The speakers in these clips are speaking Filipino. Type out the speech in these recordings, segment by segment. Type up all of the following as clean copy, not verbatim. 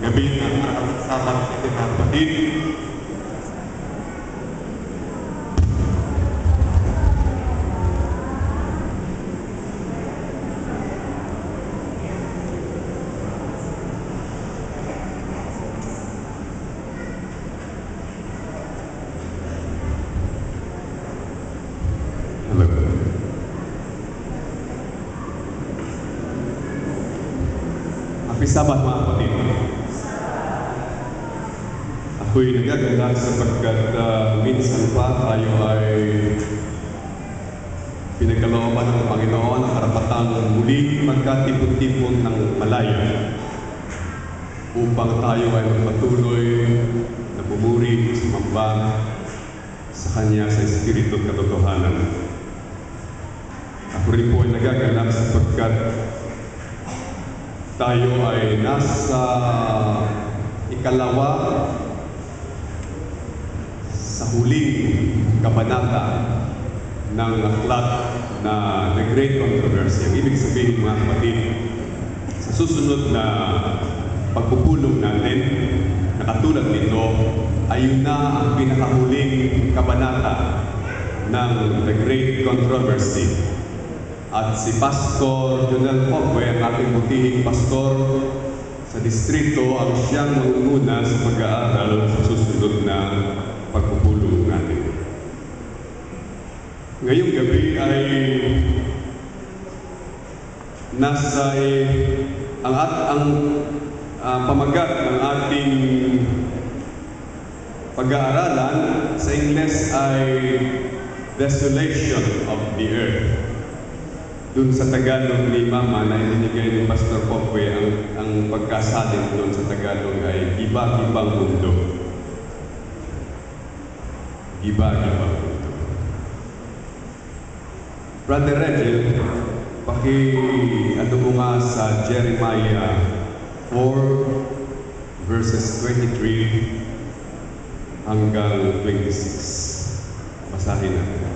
gabi ng nakakasama sa ating mga kapatid. Happy Sabbath mga kapatid. Ako'y nagagalak sapagkat minsan pa tayo ay pinagkalooban ng Panginoon ang karapatang muli magkatipon-tipon ng malaya upang tayo ay magpatuloy na pumuri, sumamba sa Kanya sa Espiritu at katotohanan. Ako rin po ay nagagalak sapagkat tayo ay nasa ikalawa sa huling kabanata ng aklat na The Great Controversy. Ang ibig sabihin mga kapatid, sa susunod na pagpupulong natin na katulad nito, ayun na ang pinakahuling kabanata ng The Great Controversy. At si Pastor Jonel Pogwe, ang ating butihing pastor sa distrito, ang siyang mangunguna sa pag-aaral sa susunod na pagpupulong natin. Ngayong gabi ay nasa ang pamagat ng ating pag-aaralan sa Ingles ay Desolation of the Earth. Doon sa Tagalog ni Mama na inibigay ni Pastor Pogwe, ang pagkasalin doon sa Tagalog ay Giba-gibang mundo. Giba-gibang mundo. Brother Regil, ano mo nga sa Jeremiah 4 verses 23 hanggang 26. Basahin natin.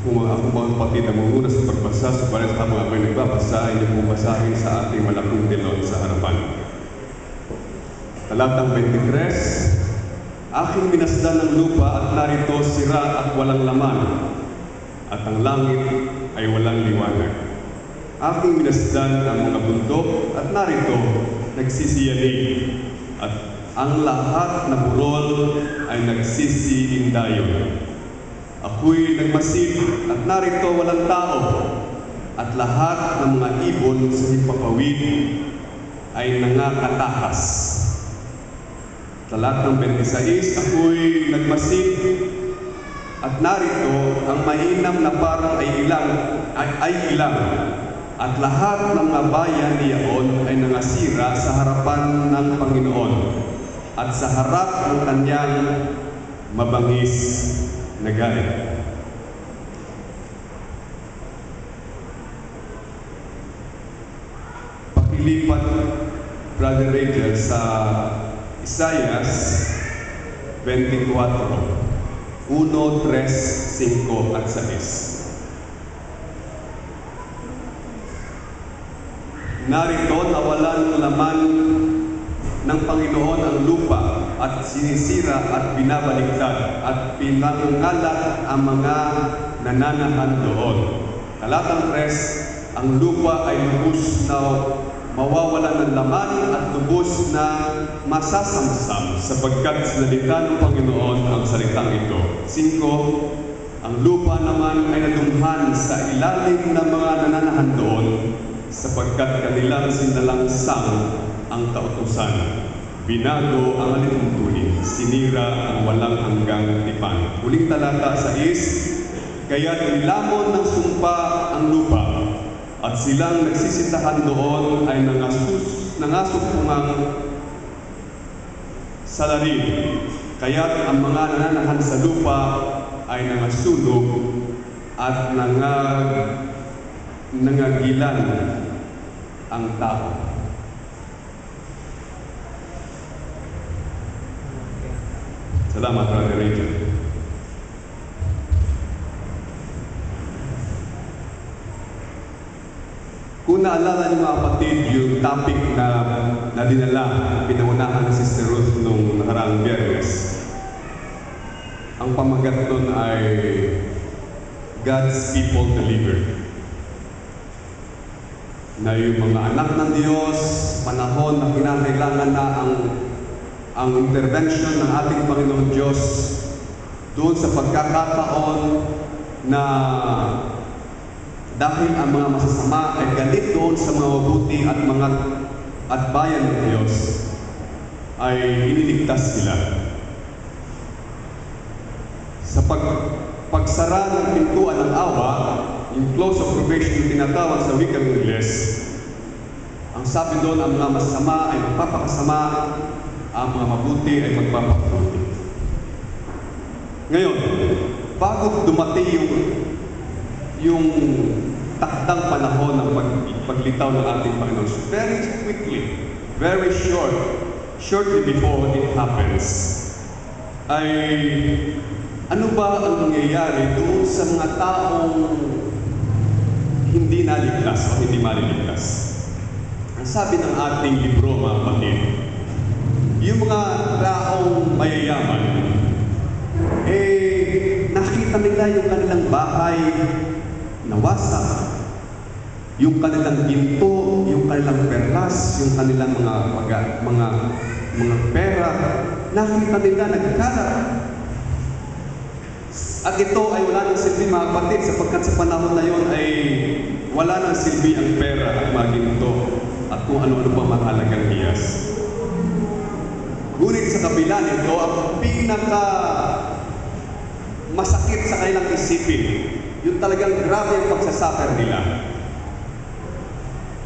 Ako mga kapatid na muna sa pagbasa, subalit habang ako'y nagbabasa, ay niyo basahin sa ating malaking telon sa harapan. Talatang 23, aking minasdan ng lupa at narito sira at walang laman, at ang langit ay walang liwanag. Aking minasdan ang mga bundok at narito nagsisiyanig, at ang lahat na burol ay nagsisiindayon. Ako'y nagmasid at narito walang tao, at lahat ng mga ibon sa hipapawid ay nangakatakas. Talatang 26, ako'y nagmasid at narito ang mainam na parang ay ilang, at lahat ng mga bayan niyaon ay nangasira sa harapan ng Panginoon at sa harap ng kanyang mabangis na galit. Pakilipat, Brother Rachel, sa Isaias 24, 1, 3, 5 at 6. Narito nawalan laman ng Panginoon ang lupa at sinisira at binabaliktad at pinangangalat ang mga nananahan doon. Talatang 3, ang lupa ay lubos na mawawalan ng laman at lubos na masasamsam sapagkat sinalita ng Panginoon ang salitang ito. 5, ang lupa naman ay nadumhan sa ilalim ng mga nananahan doon sapagkat kanilang sinalangsang ang kautusan. Binago ang alituntunin, sinira ang walang hanggang tipan. Huling talata 6, kaya nilamon ng sumpa ang lupa, at silang nagsisitahan doon ay nangasukpungang salarin. Kaya't ang mga nananahan sa lupa ay nangasunog at nangagilan ang tao. Salamat, Brother Rachel. Kung naalala niyo mga kapatid, yung topic na dinala, pinaunahan ni Sister Ruth nung nakaraang Biyernes, ang pamagat doon ay God's People Delivered. Na yung mga anak ng Diyos, panahon na kinakailangan na ang intervention ng ating Panginoon Diyos doon sa pagkakataon na dahil ang mga masasama ay galit doon sa mga mabuti at bayan ng Diyos, ay iniligtas sila. Sa pagsara ng pintuan ng awa, yung close of probation yung tinatawag sa wikang Ingles, ang sabi doon, ang mga masasama ay magpapakasama, ang mga mabuti ay magpapabuti. Ngayon, bago dumating yung takdang panahon ng paglitaw ng ating Panginoon, very quickly, very shortly before it happens, ay ano ba ang nangyayari doon sa mga taong hindi naligtas o hindi maliligtas? Ang sabi ng ating libro, mga kapatid, yung mga taong mayayaman, nakita nila yung kanilang bahay nawasak, yung kanilang ginto, yung kanilang perlas, yung kanilang mga pera, nakita nila nagkalat. At ito ay wala ng silbi, mga kapatid, sapagkat sa panahon na yun ay wala ng silbi ang pera at mga ginto at kung ano-ano pa mahalagang hiyas. Ngunit sa kabila nito, ang pinaka masakit sa kanilang isipin, yung talagang grabe ang pagsasuffer nila,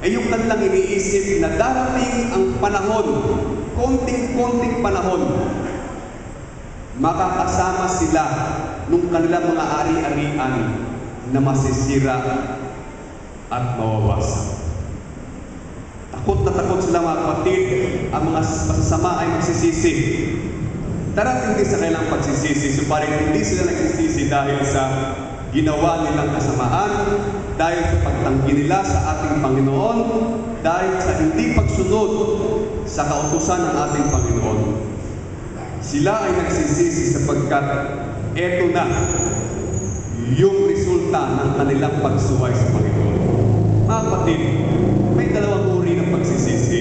ay yung kanilang iniisip na darating ang panahon, konting-konting panahon, makakasama sila nung kanilang mga ari-arian na masisira at mawawasak. Takot na takot sila, mga kapatid, ang mga masasama ay magsisisi. Darating din sa kanilang pagsisisi, subalit hindi sila nagsisisi dahil sa ginawa nilang kasamaan, dahil sa pagtanggi nila sa ating Panginoon, dahil sa hindi pagsunod sa kautusan ng ating Panginoon. Sila ay nagsisisi sapagkat eto na yung resulta ng kanilang pagsuway sa Panginoon. Mga kapatid, may dalawang uri ng pagsisisi.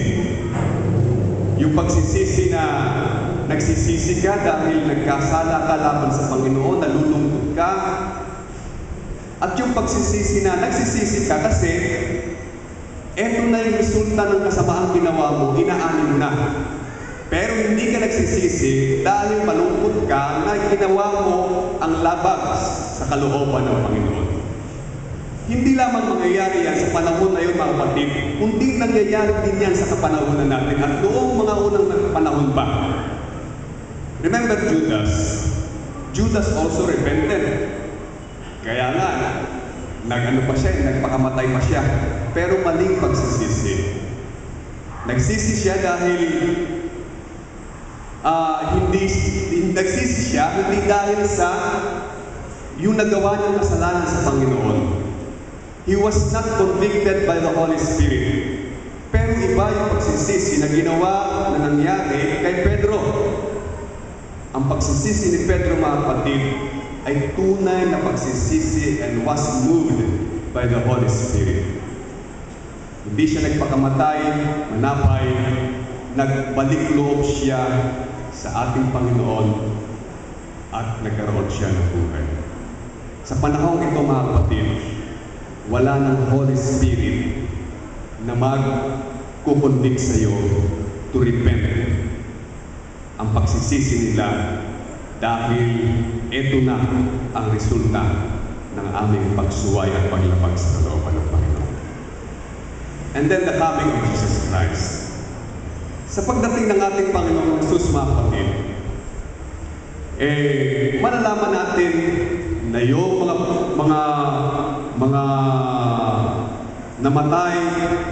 Yung pagsisisi na nagsisisi ka dahil nagkasala ka laban sa Panginoon, nalulungkot ka. At yung pagsisisi na nagsisisi ka kasi eto na yung resulta ng kasamaang ginawa mo, inaanin mo na. Pero hindi ka nagsisisi dahil malungkot ka na ginawa mo ang labag sa kalooban ng Panginoon. Hindi lamang mangyayari yan sa panahon na yun, mga kapatid, kundi nangyayari din yan sa kapanahonan natin at noong mga unang panahon pa. Remember Judas? Judas also repented. Kaya nga, nagpakamatay pa siya. Pero maling pagsisisi. Nagsisi siya dahil nagsisi siya hindi dahil sa yung nagawa niyang kasalanan sa Panginoon. He was not convicted by the Holy Spirit. Pero iba yung pagsisisi na ginawa na nangyari kay Pedro. Ang pagsisisi ni Pedro, mga kapatid, ay tunay na pagsisisi and was moved by the Holy Spirit. Hindi siya nagpakamatay, manapay, nagbalik loob siya sa ating Panginoon at nagkaroon siya ng buhay. Sa panahong ito, mga kapatid, wala ng Holy Spirit na magkukonvict sa iyo to repent. Ang pagsisisi nila dahil ito na ang resulta ng aming pagsuway at paglabag sa kalooban ng Panginoon. And then the coming of Jesus Christ. Sa pagdating ng ating Panginoon Jesus, mga kapatid, malalaman natin na yung mga mga namatay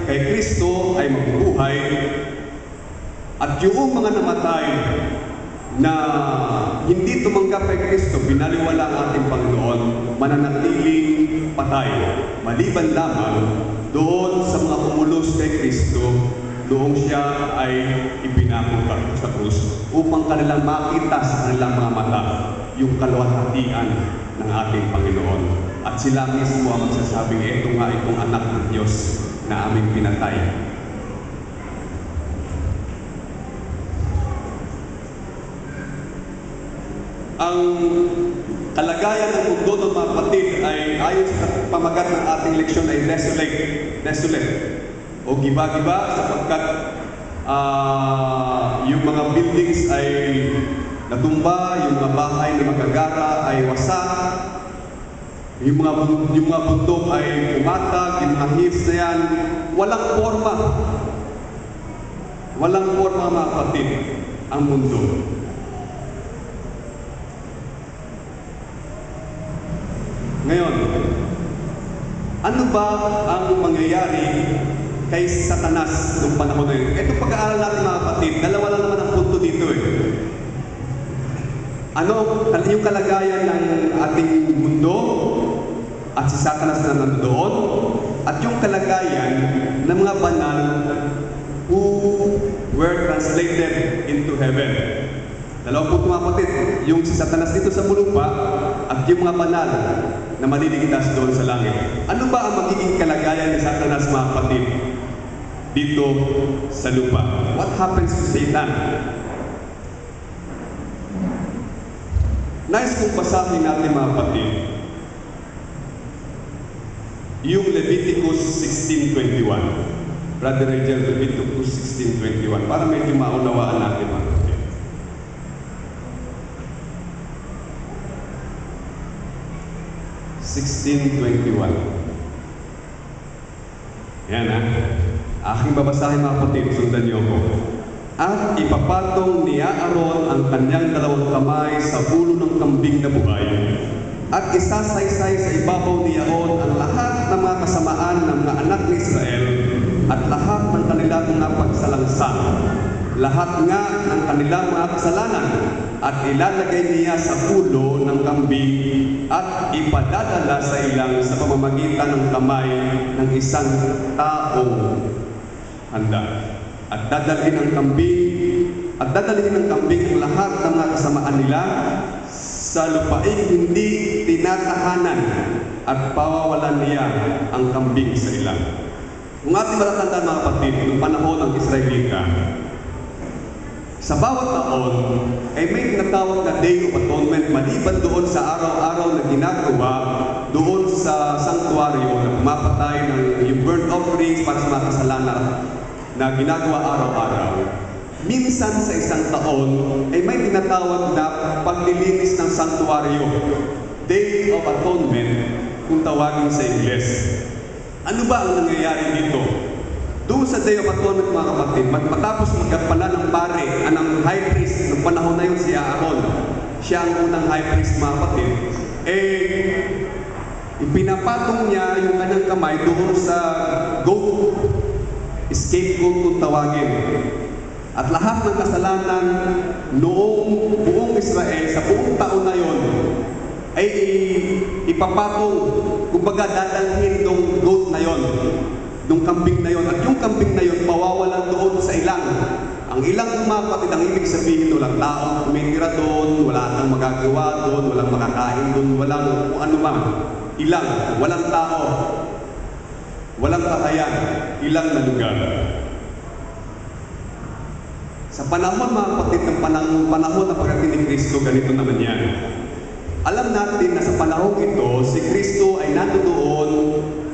kay Kristo ay mabubuhay, at yung mga namatay na hindi tumanggap kay Kristo, binaliwala ang ating Panginoon, mananatiling patay. Maliban lamang doon sa mga kumulos kay Kristo, doon siya ay ipinako sa krus upang kanilang makita sa kanilang mga mata yung kaluwalhatian ng ating Panginoon. At sila mismo ang magsasabing, ito nga itong anak ng Diyos na aming pinatay. Ang kalagayan ng mundo ng mga kapatid ay ayon sa pamagat ng ating leksyon ay desolate o giba-giba, sapagkat yung mga buildings ay natumba, yung mga bahay na magagara ay wasak, yung mga bundok ay pumatag, yung mga hills na yan, walang forma mga kapatid ang mundo. Ngayon, ano ba ang mangyayari kay Satanas noong panahon na yun? Ito pag-aaral natin mga kapatid, dalawa lang naman ang punto dito eh. Ano yung kalagayan ng ating mundo at si Satanas na nandoon, at yung kalagayan ng mga banal who were translated into heaven. Dalawang punto mga kapatid, yung si Satanas dito sa lupa at yung mga banal na maliligtas doon sa langit. Ano ba ang magiging kalagayan ni Satanas mga kapatid dito sa lupa? What happens to Satan? Nais kong basahin natin mga kapatid yung Leviticus 16:21. Brother Rachel, Leviticus 16:21 para medyo maunawaan natin mga kapatid. 16:21. Yan ha. Aking babasahin mga kapatid, sundan niyo ko. At ipapatong ni Aaron ang kanyang dalawang kamay sa ulo ng kambing na buhay, at isasaysay sa ibabaw ni Aaron ang lahat ng mga kasamaan ng mga anak ni Israel at lahat ng kanilang mga pagsalangsang, lahat nga ng kanilang mga kasalanan, at ilalagay niya sa ulo ng kambing at ipadadala sa ilang sa pamamagitan ng kamay ng isang taong handa. At dadalhin ng kambing ang lahat ng mga kasamaan nila sa lupaing hindi tinatahanan, at pawawalan niya ang kambing sa ilang. Kung ating matatandaan mga kapatid, noong panahon ng Israelita, sa bawat taon ay may tinatawag na Day of Atonement, maliban doon sa araw-araw na ginagawa doon sa sanctuaryo na pumapatay ng yung burnt offerings para sa mga kasalanan na ginagawa araw-araw. Minsan sa isang taon ay may tinatawag na paglilinis ng sanctuaryo, Day of Atonement kung tawagin sa Ingles. Ano ba ang nangyayari dito? Doon sa Day of Atonement mga kapatid, matapos magkapala ng pare, ng high priest, ng panahon na yun si Aaron, siya ang unang high priest mga kapatid, ipinapatong niya yung kanyang kamay doon sa goat, scapegoat kung tawagin. At lahat ng kasalanan noong buong Israel, sa buong taon na yun, ay ipapatong, kumbaga dadalhin ng goat na yun, ng kambing na yon, at yung kambing na yon pawawalan doon sa ilang. Ang ilang mga kapatid, ang ibig sabihin, walang taong tumitira doon, wala kang magagawa doon, walang makakain doon, walang kung ano man. Ilang, walang tao, walang kakayan, ilang na lugar. Sa panahon mga kapatid, ng panahon na pagdating ni Kristo, ganito naman yan. Alam natin na sa panahon ito, si Kristo ay nandoon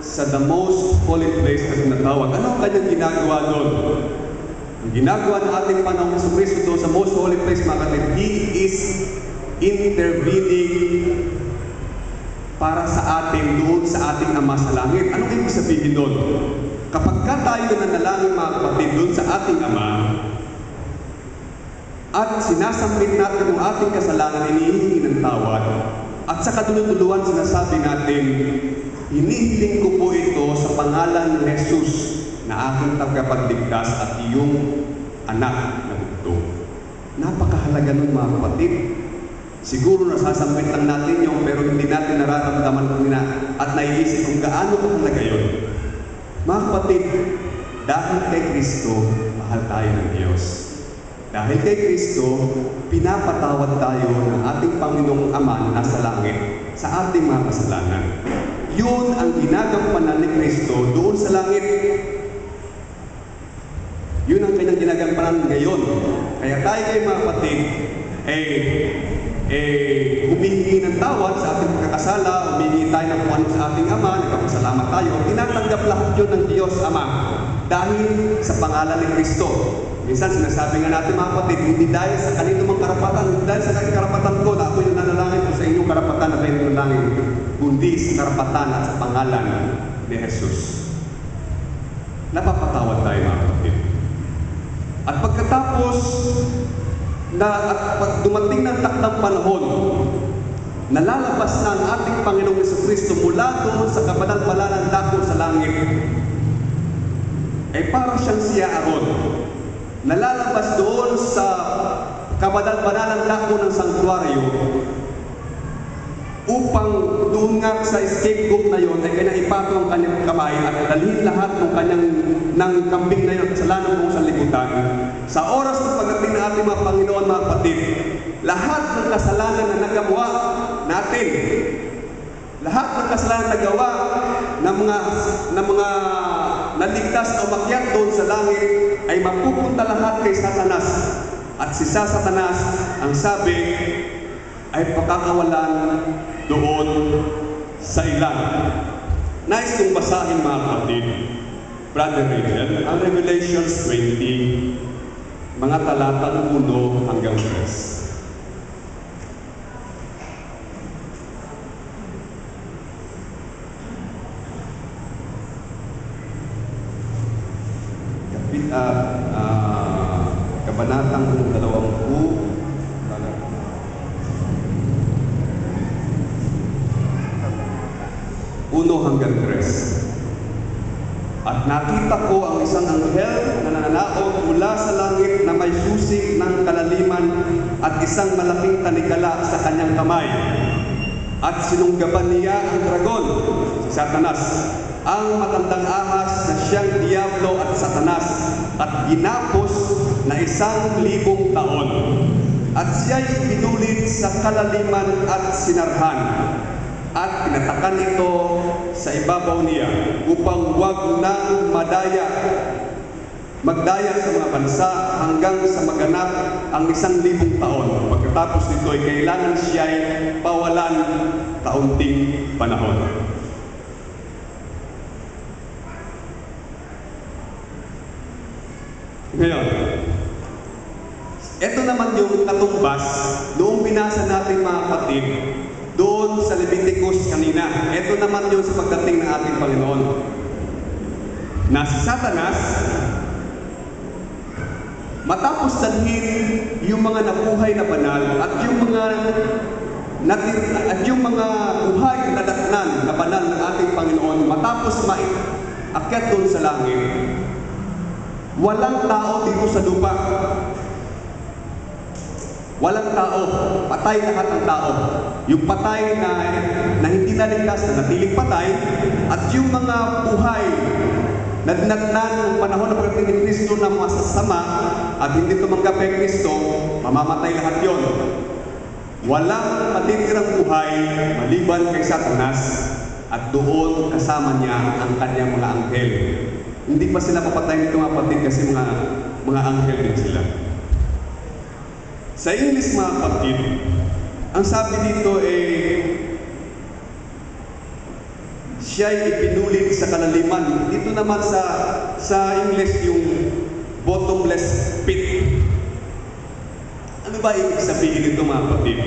sa the most holy place na tinatawag. Ano ang kanyang ginagawa doon? Ang ginagawa ng ating Panginoon sa Kristo doon sa most holy place, mga kapatid, He is intervening para sa atin doon sa ating Ama sa langit. Anong ibig sabihin doon? Kapag tayo nanalangin mga kapatid doon sa ating Ama, at sinasambit natin ang ating kasalanan, inihingi ng tawad, at sa kadululuhan sinasabi natin, Hinihiling ko po ito sa pangalan ni Jesus na aking tagapagligtas at iyong anak na bugtong. Napakahalaga nun mga kapatid. Siguro nasasambit lang natin yung pero hindi natin nararamdaman at naiisip kung gaano kahalaga yun. Mga kapatid, dahil kay Kristo, mahal tayo ng Diyos. Dahil kay Kristo, pinapatawad tayo ng ating Panginoong Ama na nasa langit sa ating mga kasalanan. Yun ang ginagampanan ni Kristo doon sa langit. Yun ang kanyang ginagampanan ngayon. Kaya tayo kayo mga kapatid, humihingi ng tawad sa ating pagkakasala, humihingi tayo ng kung ano sa ating Ama, nagpapasalamat tayo, tinatanggap lahat yun ng Diyos Ama dahil sa pangalan ni Kristo. Minsan sinasabi nga natin mga kapatid, hindi dahil sa kanino mang karapatan, hindi dahil sa kanino karapatan ko na ako yung nanalangin ko sa inyong karapatan na kayo nanalangin, kundi sa karapatan at sa pangalan ni Jesus. Napapatawad tayo mga kapatid. At pagkatapos pag dumating ng takdang panahon, nalalabas na ang ating Panginoong Jesucristo mula doon sa kabanal-banalang dako sa langit. Para siyang siya Aaron. Nalalabas doon sa kabanal-banalang dako ng sanktuaryo upang doon nga sa scapegoat na yun ay kanyang ipatong ang kanyang kamay at dalhin lahat ng kambing na yun kasalanan kong sa libutan. Sa oras ng pagdating ng ating mga Panginoon, mga kapatid, lahat ng kasalanan na nagawa natin, lahat ng kasalanan na nagawa ng mga naligtas na umakyat doon sa langit ay mapupunta lahat kay Satanas. At si Satanas, ang sabi, ay pakakawalan doon sa ilang. Nais kong basahin mga kapatid, Brother Riddle, ang Revelations 20, mga talatang 1 hanggang 3. Kabanatang 20, 1 hanggang 3. At nakita ko ang isang anghel na nananaog mula sa langit na may susig ng kalaliman at isang malaking tanikala sa kanyang kamay. At sinunggaban niya ang dragon, si Satanas, ang matandang ahas na siyang Diablo at Satanas, at ginapos na 1,000 taon. At siya'y pinulit sa kalaliman at sinarhan. At pinatakan ito sa ibabaw niya upang huwag nang magdaya sa mga bansa hanggang sa maganap ang 1,000 taon. Pagkatapos nito ay kailangan siya'y pawalan kaunting panahon. Ngayon, ito naman yung katumbas noong binasa natin mga kapatid doon sa Leviticus kanina. Ito naman yung sa pagdating ng ating Panginoon. Na si Satanas, matapos dalhin yung mga nabuhay na banal at yung mga buhay na datnan na banal ng ating Panginoon, matapos maiakyat doon sa langit, walang tao dito sa lupa. Walang tao, patay lahat ng tao. Yung patay na hindi naligtas, na natiling patay, at yung mga buhay na dinatnan ng panahon ng pagdating ni Kristo na masasama at hindi tumanggap kay Kristo, mamamatay lahat yon. Walang matitirang buhay maliban kay Satanas at doon kasama niya ang kanyang mga anghel. Hindi pa sila papatay nito mga kapatid kasi mga anghel din sila. Sa English mga kapatid, ang sabi dito siya'y ipinulit sa kalaliman. Dito naman sa English yung bottomless pit. Ano ba ibig sabihin dito mga kapatid?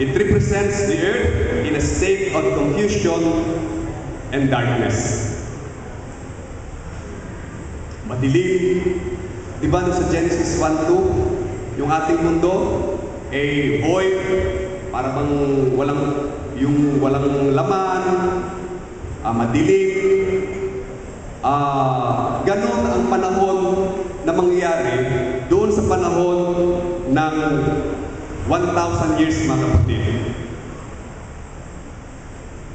It represents the earth in a state of confusion and darkness. Madilim. Di ba sa Genesis 1:2? Yung ating mundo, void, para bang walang, yung walang laman, madilim. Ganon ang panahon na mangyayari doon sa panahon ng 1,000 years, mga kapatid.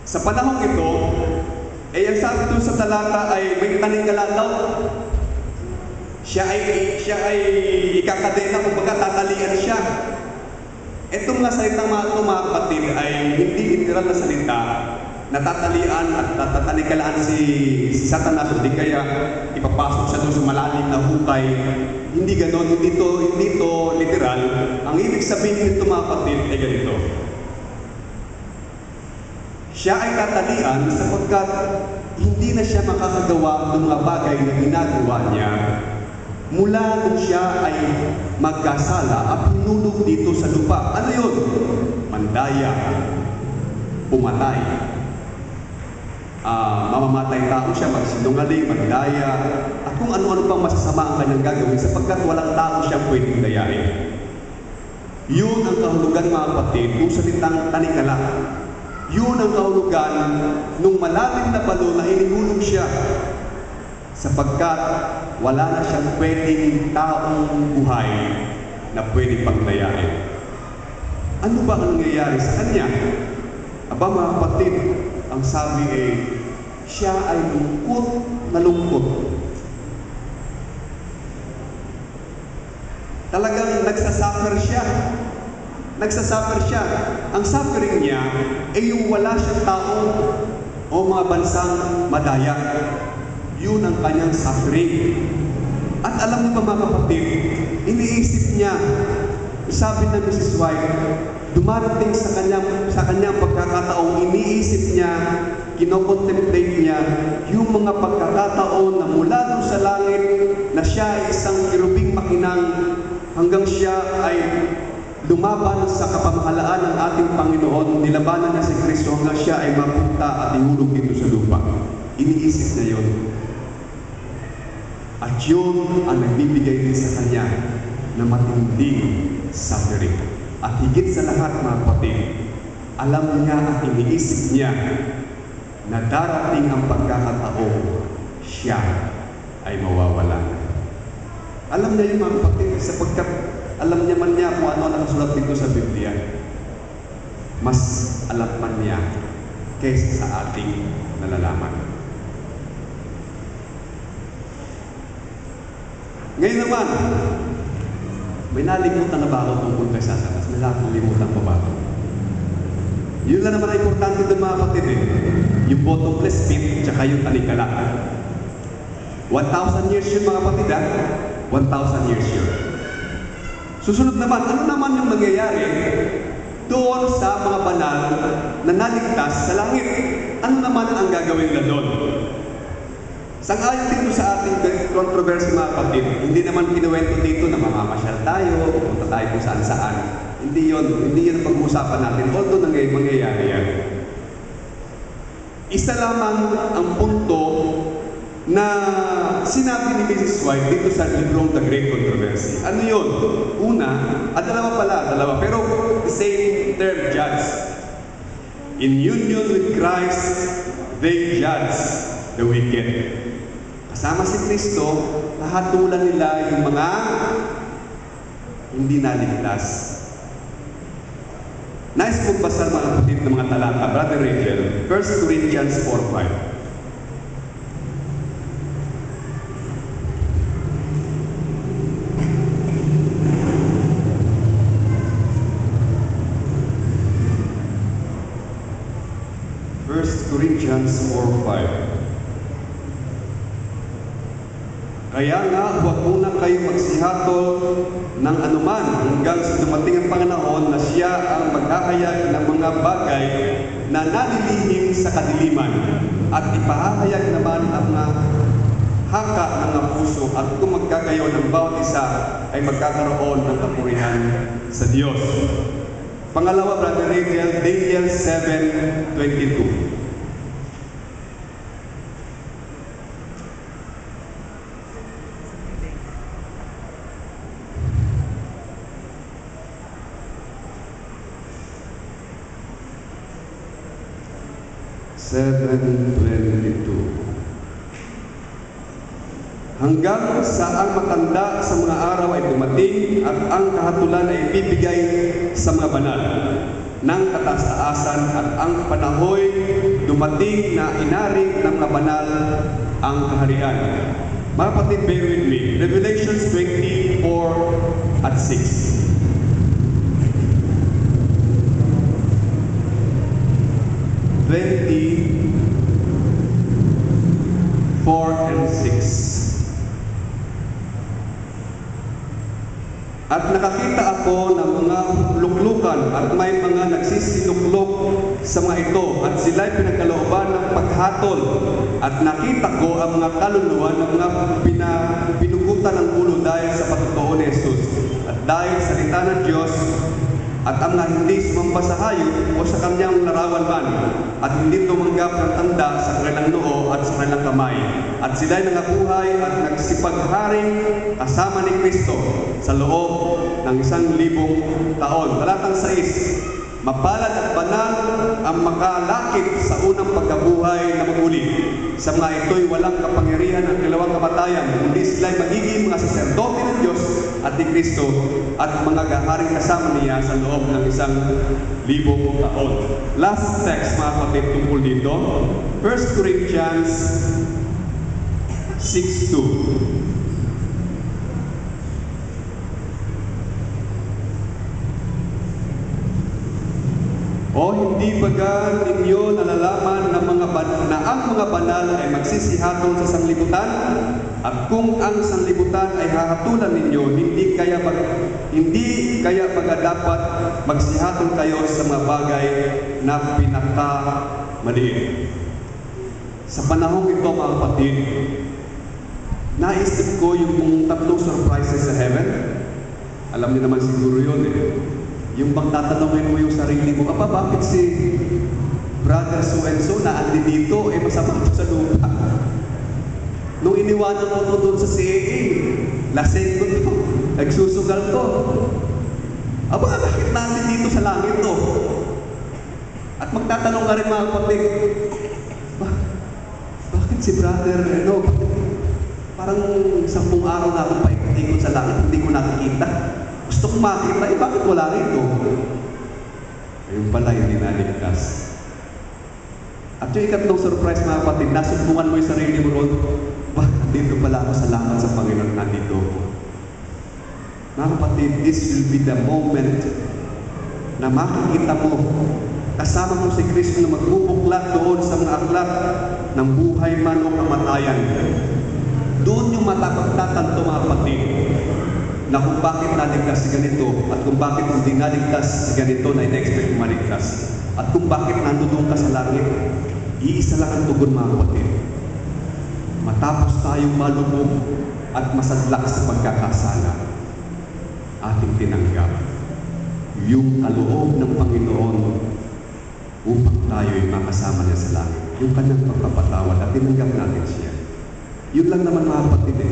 Sa panahon ito, ang sabi doon sa talata ay may tanikala daw. Siya ay ikakadena, kumbaga tatalian siya. Itong mga salitang mga kapatid ay hindi literal na salita. Natatalian at tatanikalaan si Satanas, hindi kaya ipapasok siya doon sa malalim na hukay. Hindi ganon, hindi to literal. Ang ibig sabihin nito, mga kapatid, ay ganito. Siya ay tatalian sapagkat hindi na siya makakagawa ng mga bagay na ginagawa niya mula nung siya ay magkasala at hinulog dito sa lupa. Ano yun? Mandaya, pumatay, mamamatay tao siya, magsinungaling, magdaya, at kung ano-ano pang masasama ang kanyang gagawin sapagkat walang tao siyang pwedeng dayain. Yun ang kahulugan, mga kapatid, kung salitang tanikala. Yun ang kahulugan nung malalim na balo na hinihulog siya sapagkat wala na siyang pwedeng taong buhay na pwedeng pagdayain. Ano ba ang nangyayari sa kanya? Aba, mga kapatid, ang sabi ay siya ay lungkot na lungkot. Talagang nagsasuffer siya. Nagsasuffer siya. Ang suffering niya ay yung wala siyang tao o mga bansang madaya. Yun ang kanyang suffering. At alam niyo ba, mga kapatid, iniisip niya, sabi na Mrs. White, dumarating sa kanyang pagkakataong iniisip niya, kinocontemplate niya yung mga pagkakataon na mula doon sa langit na siya ay isang kirubing makinang hanggang siya ay lumaban sa kapamahalaan ng ating Panginoon, nilabanan niya si Kristo hanggang siya ay mapunta at ihulog dito sa lupa. Iniisip niya yun. At yun ang nagbibigay din sa kanya na matinding suffering. At higit sa lahat, mga kapatid, alam niya at iniisip niya na darating ang pagkakataon siya ay mawawala. Alam niya yung, mga kapatid, sapagkat alam niya man niya kung ano nakasulat dito sa Biblia. Mas alam man niya kaysa sa ating nalalaman. Ngayon naman, may nalimutan na ba ako tungkol kay Satanas? May nalimutan pa ba ako? Yun lang naman ang importante doon, mga kapatid, yung bottomless pit, tsaka yung talikala. 1,000 years yun, mga kapatid, 1,000 years yun. Susunod naman, ano naman yung nangyayari doon sa mga banal na naligtas sa langit? Ano naman ang gagawin na doon? Sang-ayon dito sa ating controversy, mga kapatid, hindi naman kinuwento dito na mamamasyal tayo, pupunta tayo kung saan-saan. Hindi yun ang pag-uusapan natin. Although mangyayari yan. Isa lamang ang punto na sinabi ni Mrs. White dito sa librong The Great Controversy. Ano yun? Una, dalawa, pero the same term, judge. In union with Christ, they judge the wicked. Kasama si Kristo, nahatulan nila yung mga hindi naligtas. Nice magbasa, mga kapatid, ng mga talata. Brother Rachel, 1 Corinthians 4:5. Corinthians 4:5. Kaya nga, huwag muna kayo magsihatol ng anuman hanggang sa dumating ang panganahon na siya ang maghahayag ng mga bagay na nalilihim sa kadiliman at ipahahayag naman ang mga haka ng mga puso at kung magkakayo ng bawat isa ay magkakaroon ng kapurihan sa Diyos. Pangalawa, Brother Rachel, Daniel 7:22. 7:22. Hanggang sa ang matanda sa mga araw ay dumating at ang kahatulan ay bibigay sa mga banal ng kataas-taasan at ang panahoy dumating na inari ng mga banal ang kaharian. Mga kapatid, bear with me. Revelations 24:6. At nakakita ako ng mga luklukan at may mga nagsisiluklok sa mga ito at sila'y pinagkalooban ng paghatol at nakita ko ang mga kaluluwa ng mga pinugutan ng ulo dahil sa pagtotoo ni Jesus at dahil sa salita ng Diyos at ang mga hindi sumamba sa hayop o sa kanyang larawan man at hindi tumanggap ng tanda sa kanilang noo at sa kanilang kamay at sila'y nangabuhay at nagsipagharing kasama ni Kristo sa loob ng 1,000 taon. Talatang 6, mapalad at banal ang makalakip sa unang pagkabuhay na maguli. Sa mga ito'y walang kapangyarihan ang dalawang kamatayan, kundi sila'y magiging mga saserdote ng Diyos at ni Kristo at mga gaharing kasama niya sa loob ng 1,000 taon. Last text, mga kapatid, tungkol dito. 1 Corinthians 6:2. O hindi baga ninyo nalalaman na ang mga banal ay magsisihatol sa sanlibutan? At kung ang sanlibutan ay hahatulan ninyo, hindi kaya dapat magsihatol kayo sa mga bagay na pinakamaliit. Sa panahong ito, mga kapatid, naisip ko yung tatlong surprises sa heaven. Alam niyo naman siguro yun Yung bang tatanungin mo yung sarili mo, bakit si brother so-and-so na andi dito, masama ito sa lupa. Nung iniwanan ko ito doon sa CAA, lasing ko ito, nagsusugal to. Bakit nandi dito sa langit to? At magtatanong ka rin, mga kapatid, bakit si brother, parang 10 araw na akong paikot-ikot sa langit, hindi ko nakikita. Gusto kong makita, bakit wala rito? Ayun pala, hindi naligtas. At yung ikatlong surprise, mga kapatid, nasubukan mo yung sarili mo ron, dito pala ako, salamat sa Panginoon, nandito ako. Mga kapatid, this will be the moment na makikita mo, kasama mo si Kristo na magbubuklat doon sa mga aklat ng buhay man o kamatayan. Doon yung matapagtatanto, mga kapatid, na kung bakit naligtas si ganito at kung bakit hindi naligtas si ganito na in-expect maligtas at kung bakit nandoon ka sa langit, iisa lang ang tugon, mga kapatid. Matapos tayong malubog at masadlak sa pagkakasala, ating tinanggap yung kaloob ng Panginoon upang tayo'y makasama niya sa langit. Yung kanyang pagkapatawad at tinanggap natin siya. Yun lang naman, mga kapatid.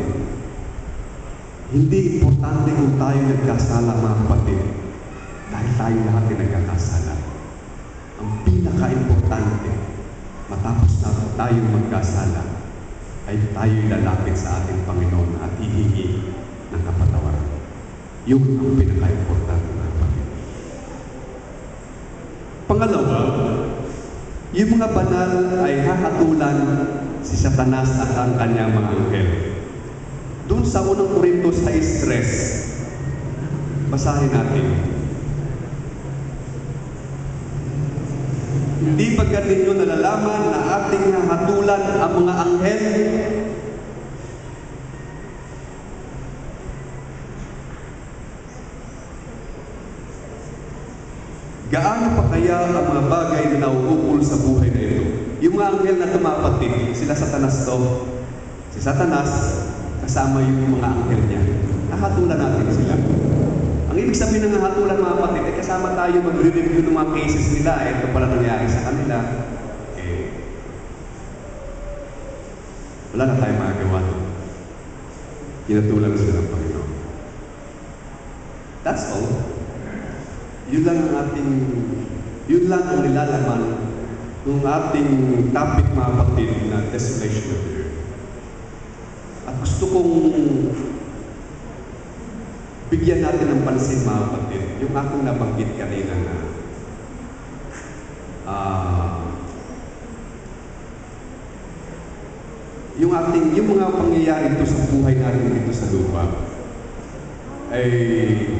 Hindi importante kung tayo nagkasala, mga kapatid, dahil tayo lahat ay nagkakasala. Ang pinaka-importante, matapos na tayo magkasala, ay tayo lalapit sa ating Panginoon at hihingi ng kapatawaran. Yun ang pinaka-importante, mga kapatid. Pangalawa, yung mga banal ay hahatulan si Satanas at ang kanyang mga anghel. Doon sa unang Korintos 6:3, basahin natin. Hindi ba ninyo nalalaman na ating hahatulan ang mga anghel? Gaano pa kaya ang mga bagay na nauukol sa buhay na ito? Yung mga anghel na tumapatid, sila Satanas to. Si Satanas, kasama yung mga anghel niya. Nahatulan natin sila. Ang ibig sabihin ng nahatulan, mga kapatid, kasama tayo mag-review ng mga cases nila. Ito pala nangyari sa kanila. Wala na tayong magagawa. Kinatulan sila ng Panginoon. That's all. Yun lang ang nilalaman ng ating topic, mga kapatid, na desolation of the earth. At gusto kong bigyan natin ng pansin, mga kapatid, yung aking nabanggit kanina na yung mga pangyayari dito sa buhay natin dito sa lupa ay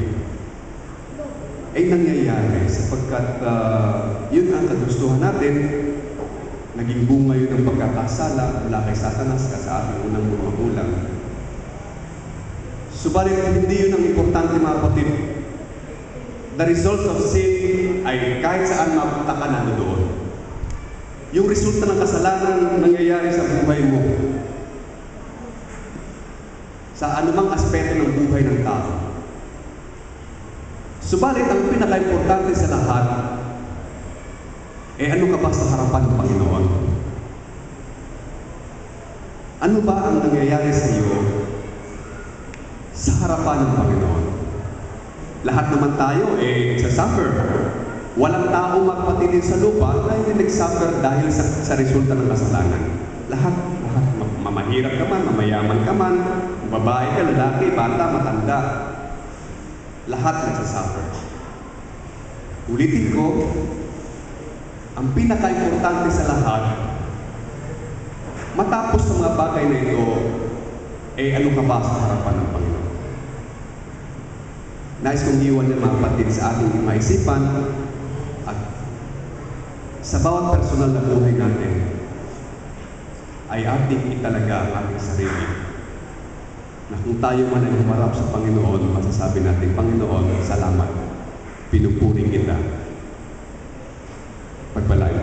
nangyayari sapagkat yun ang kagustuhan natin. Naging bunga yun ng pagkakasala mula kay Satanas sa ating unang mga magulang. Subalit hindi yun ang importante, mga kapatid. The result of sin ay kahit saan mapunta ka na doon. Yung resulta ng kasalanan nangyayari sa buhay mo, sa anumang aspeto ng buhay ng tao. Subalit, ang pinaka-importante sa lahat, ano ka ba sa harapan ng Panginoon? Ano ba ang nangyayari sa iyo sa harapan ng Panginoon? Lahat naman tayo, nagsasuffer. Walang tao, magpatid sa lupa na hindi nagsuffer dahil sa resulta ng kasalanan. Lahat. Mamahirap ka man, mamayaman ka man, babae ka, lalaki, bata, matanda. Lahat nagsasuffer. Ulitin ko, ang pinaka-importante sa lahat, matapos sa mga bagay na ito, ano ka ba sa harapan ng Panginoon? Nais kong iwan ng mga kapatid sa ating maisipan at sa bawat personal na buhay natin ay ating italaga ang ating sarili. Na kung tayo man ay humarap sa Panginoon, masasabi natin, Panginoon, salamat. Pinupuri kita. Pagpalain.